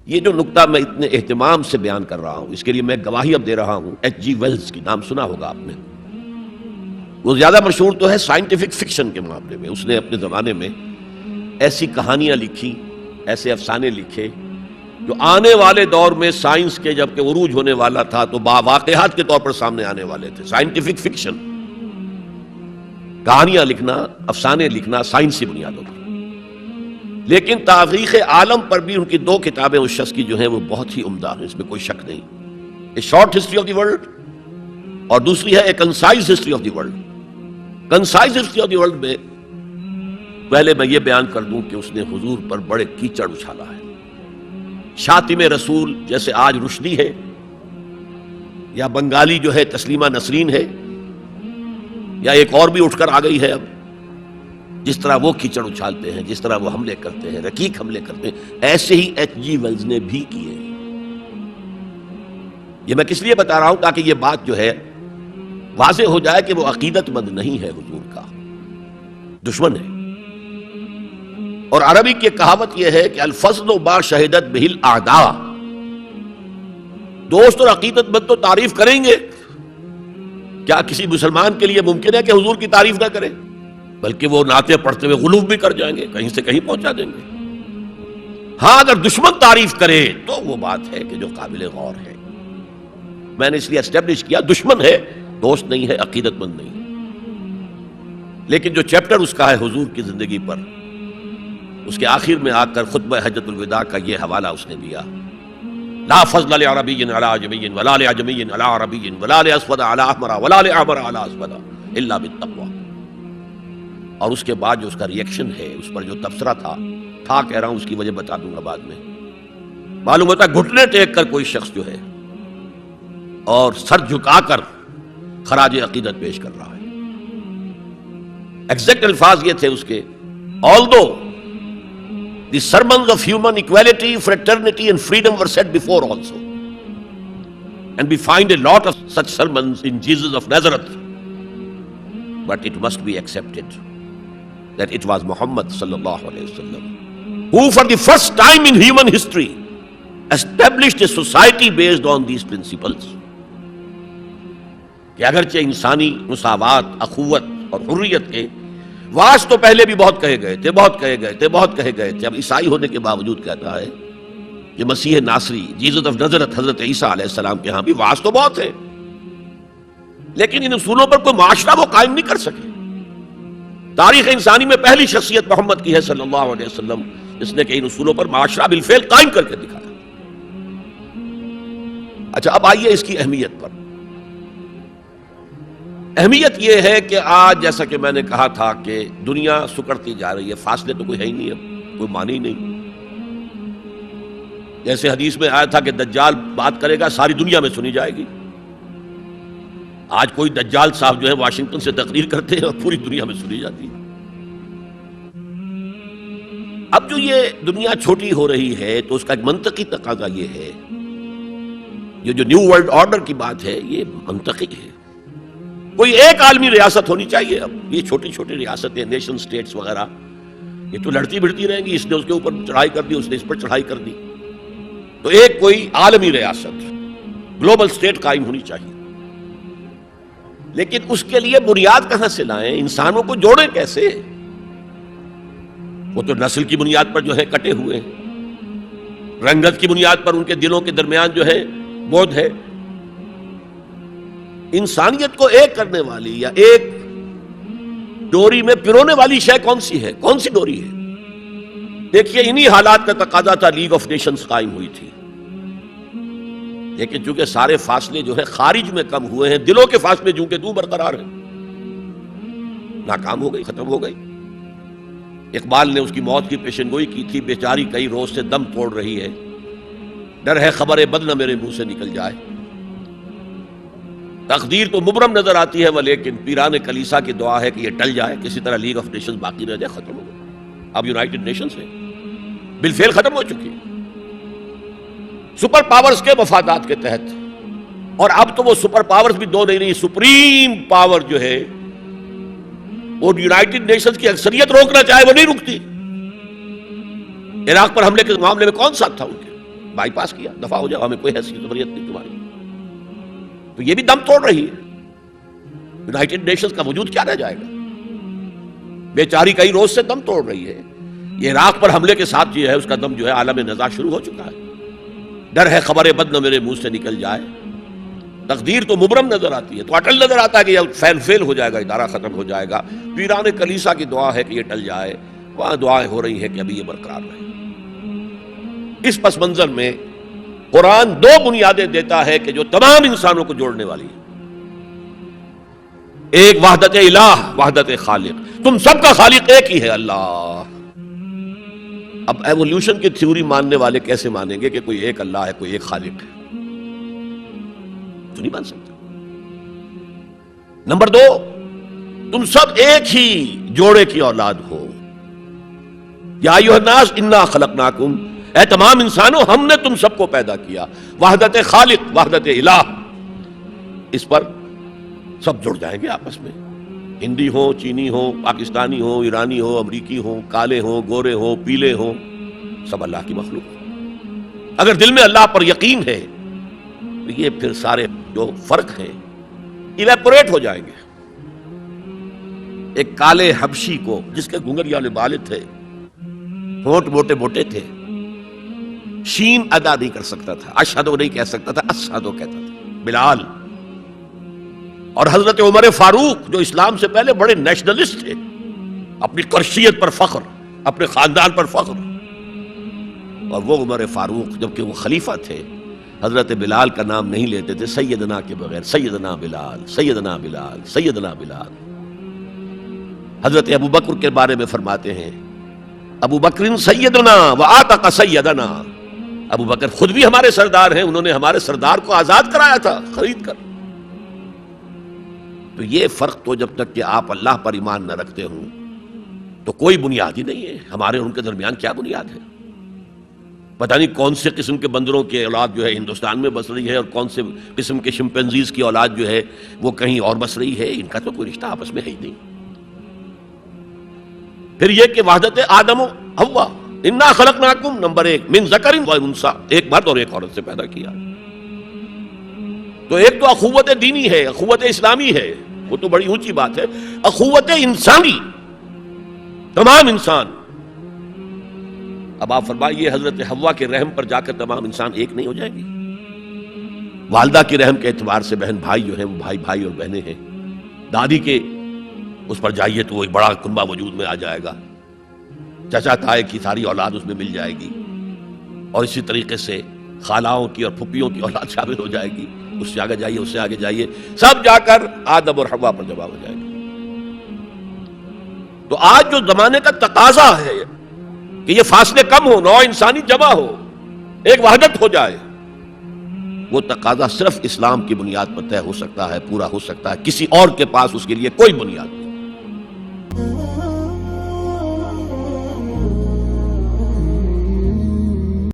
یہ جو نقطہ میں اتنے اہتمام سے بیان کر رہا ہوں، اس کے لیے میں گواہی اب دے رہا ہوں ایچ جی ویلز کی، نام سنا ہوگا آپ نے۔ وہ زیادہ مشہور تو ہے سائنٹیفک فکشن کے معاملے میں، اس نے اپنے زمانے میں ایسی کہانیاں لکھی، ایسے افسانے لکھے جو آنے والے دور میں سائنس کے جب کہ عروج ہونے والا تھا تو واقعات کے طور پر سامنے آنے والے تھے۔ سائنٹیفک فکشن، کہانیاں لکھنا، افسانے لکھنا سائنسی بنیادوں پر۔ لیکن تاریخ عالم پر بھی ان کی دو کتابیں اس شخص کی جو ہیں وہ بہت ہی عمدہ ہیں، اس میں کوئی شک نہیں۔ A short history of the world اور دوسری ہے a concise history of the world. Concise history of the world میں پہلے میں یہ بیان کر دوں کہ اس نے حضور پر بڑے کیچڑ اچھالا ہے۔ شاطم رسول جیسے آج رشدی ہے یا بنگالی جو ہے تسلیمہ نسرین ہے یا ایک اور بھی اٹھ کر آ گئی ہے اب، جس طرح وہ کیچڑ اچھالتے ہیں، جس طرح وہ حملے کرتے ہیں، رقیق حملے کرتے ہیں، ایسے ہی ایچ جی ویلز نے بھی کیے۔ یہ میں کس لیے بتا رہا ہوں؟ تاکہ یہ بات جو ہے واضح ہو جائے کہ وہ عقیدت مند نہیں ہے، حضور کا دشمن ہے۔ اور عربی کی کہاوت یہ ہے کہ الفضل ما شہدت بہ الاعداء، دوست اور عقیدت مند تو تعریف کریں گے، کیا کسی مسلمان کے لیے ممکن ہے کہ حضور کی تعریف نہ کرے؟ بلکہ وہ نعتیں پڑھتے ہوئے غلو بھی کر جائیں گے، کہیں سے کہیں پہنچا دیں گے۔ ہاں اگر دشمن تعریف کرے تو وہ بات ہے کہ جو قابل غور ہے۔ میں نے اس لیے اسٹیبلش کیا دشمن ہے، دوست نہیں ہے، عقیدت مند نہیں۔ لیکن جو چیپٹر اس کا ہے حضور کی زندگی پر، اس کے آخر میں آ کر خطبہ حجۃ الوداع کا یہ حوالہ اس نے دیا، لا فضل لعربی علی عجمی ولا لعجمی علی عربی ولا لاسود علی احمر ولا لاحمر علی اسود الا بالتقوی۔ اور اس کے بعد جو اس کا ریئیکشن ہے، اس پر جو تبصرہ تھا کہہ رہا ہوں، اس کی وجہ بتا دوں گا بعد میں۔ معلوم ہوتا ہے گھٹنے ٹیک کر کوئی شخص جو ہے اور سر جھکا کر خراج عقیدت پیش کر رہا ہے۔ ایگزیکٹ الفاظ یہ تھے اس کے، although the sermons of human equality, fraternity and freedom were said before also, and we find a lot of such sermons in Jesus of Nazareth, but it must be accepted that it was Muhammad sallallahu alayhi wasallam who for the first time in human history established a society based on these principles، کہ اگرچہ انسانی مساوات، اخوت اور حریت کے واس تو پہلے بھی بہت کہے گئے تھے، بہت کہے گئے تھے، بہت کہے گئے تھے، اب عیسائی ہونے کے باوجود کہتا ہے کہ مسیح ناصری، جیسس آف نظرت، حضرت عیسیٰ علیہ السلام کے ہاں بھی واس تو بہت ہے، لیکن ان اصولوں پر کوئی معاشرہ وہ قائم نہیں کر سکے۔ تاریخ انسانی میں پہلی شخصیت محمد کی ہے صلی اللہ علیہ وسلم، جس نے کہ ان اصولوں پر معاشرہ بالفعل قائم کر کے دکھایا۔ اچھا اب آئیے اس کی اہمیت پر۔ اہمیت یہ ہے کہ آج جیسا کہ میں نے کہا تھا کہ دنیا سکڑتی جا رہی ہے، فاصلے تو کوئی ہے ہی نہیں، اب کوئی معنی ہی نہیں۔ جیسے حدیث میں آیا تھا کہ دجال بات کرے گا ساری دنیا میں سنی جائے گی، آج کوئی دجال صاحب جو ہے واشنگٹن سے تقریر کرتے ہیں اور پوری دنیا میں سنی جاتی ہے۔ اب جو یہ دنیا چھوٹی ہو رہی ہے تو اس کا ایک منطقی تقاضا یہ ہے، یہ جو نیو ورلڈ آرڈر کی بات ہے یہ منطقی ہے۔ کوئی ایک عالمی ریاست ہونی چاہیے، اب یہ چھوٹی چھوٹی ریاستیں، نیشن سٹیٹس وغیرہ، یہ تو لڑتی بھڑتی رہیں گی، اس نے اس کے اوپر چڑھائی کر دی، اس نے اس پر چڑھائی کر دی، تو ایک کوئی عالمی ریاست، گلوبل سٹیٹ قائم ہونی چاہیے۔ لیکن اس کے لیے بنیاد کہاں سے لائیں؟ انسانوں کو جوڑیں کیسے؟ وہ تو نسل کی بنیاد پر جو ہے کٹے ہوئے ہیں، رنگت کی بنیاد پر ان کے دلوں کے درمیان جو ہے بودھ ہے۔ انسانیت کو ایک کرنے والی یا ایک ڈوری میں پرونے والی شے کون سی ہے؟ کون سی ڈوری ہے؟ دیکھیے انہی حالات کا تقاضا تھا، لیگ آف نیشنز قائم ہوئی تھی، لیکن چونکہ سارے فاصلے جو ہے خارج میں کم ہوئے ہیں، دلوں کے فاصلے جو کہ برقرار ہیں، ناکام ہو گئی، ختم ہو گئی۔ اقبال نے اس کی موت کی پیشن گوئی کی تھی، بیچاری کئی روز سے دم توڑ رہی ہے، ڈر ہے خبر بد نہ میرے منہ سے نکل جائے۔ تقدیر تو مبرم نظر آتی ہے، لیکن پیران کلیسا کی دعا ہے کہ یہ ٹل جائے، کسی طرح لیگ آف نیشنز باقی رہ جائے، ختم ہو گئی۔ اب یونائٹڈ نیشنز ہے، بالفعل ختم ہو چکی، سپر پاورز کے مفادات کے تحت، اور اب تو وہ سپر پاورز بھی دو نہیں رہی، سپریم پاور جو ہے وہ یونائٹڈ نیشنز کی اکثریت روکنا چاہے وہ نہیں رکتی۔ عراق پر حملے کے معاملے میں کون ساتھ تھا ان کے؟ بائی پاس کیا، دفاع ہو جاؤ، ہمیں کوئی حیثیت ضروریت نہیں تمہاری. تو یہ بھی دم توڑ رہی ہے. یونائٹڈ نیشنز کا وجود کیا رہ جائے گا؟ بیچاری کئی روز سے دم توڑ رہی ہے. یہ عراق پر حملے کے ساتھ جو ہے اس کا دم جو ہے عالم نزاع شروع ہو چکا ہے. ڈر ہے خبر بد نہ میرے منہ سے نکل جائے. تقدیر تو مبرم نظر آتی ہے، تو اٹل نظر آتا ہے کہ یہ فیل ہو جائے گا، ادارہ ختم ہو جائے گا. پیران کلیسا کی دعا ہے کہ یہ ٹل جائے، وہاں دعائیں ہو رہی ہیں کہ ابھی یہ برقرار رہے. اس پس منظر میں قرآن دو بنیادیں دیتا ہے کہ جو تمام انسانوں کو جوڑنے والی ہے. ایک وحدت الہ، وحدت خالق، تم سب کا خالق ایک ہی ہے اللہ. اب ایوولوشن کی تھیوری ماننے والے کیسے مانیں گے کہ کوئی ایک اللہ ہے، کوئی ایک خالق ہے؟ تو نہیں مان سکتے. نمبر دو، تم سب ایک ہی جوڑے کی اولاد ہو. یا ایھا الناس انا خلقناکم، اے تمام انسانوں ہم نے تم سب کو پیدا کیا. وحدت خالق، وحدت الہ، اس پر سب جڑ جائیں گے آپس میں. ہندی ہو، چینی ہو، پاکستانی ہو، ایرانی ہو، امریکی ہو، کالے ہو، گورے ہو، پیلے ہو، سب اللہ کی مخلوق. اگر دل میں اللہ پر یقین ہے تو یہ پھر سارے جو فرق ہیں ایویپوریٹ ہو جائیں گے. ایک کالے حبشی کو جس کے گھنگریاں والے بال تھے، ہونٹ موٹے موٹے تھے، شین ادا نہیں کر سکتا تھا، اشہدو نہیں کہہ سکتا تھا، اشہدو کہتا تھا، بلال. اور حضرت عمر فاروق جو اسلام سے پہلے بڑے نیشنلسٹ تھے، اپنی قرشیت پر فخر، اپنے خاندان پر فخر. اور وہ عمر فاروق جبکہ وہ خلیفہ تھے، حضرت بلال کا نام نہیں لیتے تھے سیدنا کے بغیر. سیدنا بلال، سیدنا بلال، سیدنا بلال. حضرت ابو بکر کے بارے میں فرماتے ہیں ابو بکر سیدنا وآتق سیدنا. ابو بکر خود بھی ہمارے سردار ہیں، انہوں نے ہمارے سردار کو آزاد کرایا تھا خرید کر. تو یہ فرق تو جب تک کہ آپ اللہ پر ایمان نہ رکھتے ہوں تو کوئی بنیاد ہی نہیں ہے. ہمارے ان کے درمیان کیا بنیاد ہے؟ پتہ نہیں کون سے قسم کے بندروں کی اولاد جو ہے ہندوستان میں بس رہی ہے، اور کون سے قسم کے شمپینزیز کی اولاد جو ہے وہ کہیں اور بس رہی ہے. ان کا تو کوئی رشتہ آپس میں ہے ہی نہیں. پھر یہ کہ وحدت آدم و حوا، انا خلقناکم، نمبر ایک، من ذکر و انثی، ایک مرد اور ایک عورت سے پیدا کیا. تو ایک تو اخوت دینی ہے، اخوت اسلامی ہے، وہ تو بڑی اونچی بات ہے. اخوت انسانی، تمام انسان. اب آپ فرمائیے حضرت حوا کے رحم پر جا کر تمام انسان ایک نہیں ہو جائیں گے؟ والدہ کی رحم کے اعتبار سے بہن بھائی جو ہیں وہ بھائی بھائی اور بہنیں ہیں. دادی کے اس پر جائیے تو وہ ایک بڑا کنبہ وجود میں آ جائے گا. چچا تائے کی ساری اولاد اس میں مل جائے گی، اور اسی طریقے سے خالاؤں کی اور پھپھیوں کی اولاد شامل ہو جائے گی. اس سے آگے جائیے، اس سے آگے جائیے، سب جا کر آدم اور حوا پر جمع ہو جائے گا. تو آج جو زمانے کا تقاضا ہے کہ یہ فاصلے کم ہو، نوع انسانی جمع ہو، ایک وحدت ہو جائے، وہ تقاضا صرف اسلام کی بنیاد پر طے ہو سکتا ہے، پورا ہو سکتا ہے. کسی اور کے پاس اس کے لیے کوئی بنیاد نہیں.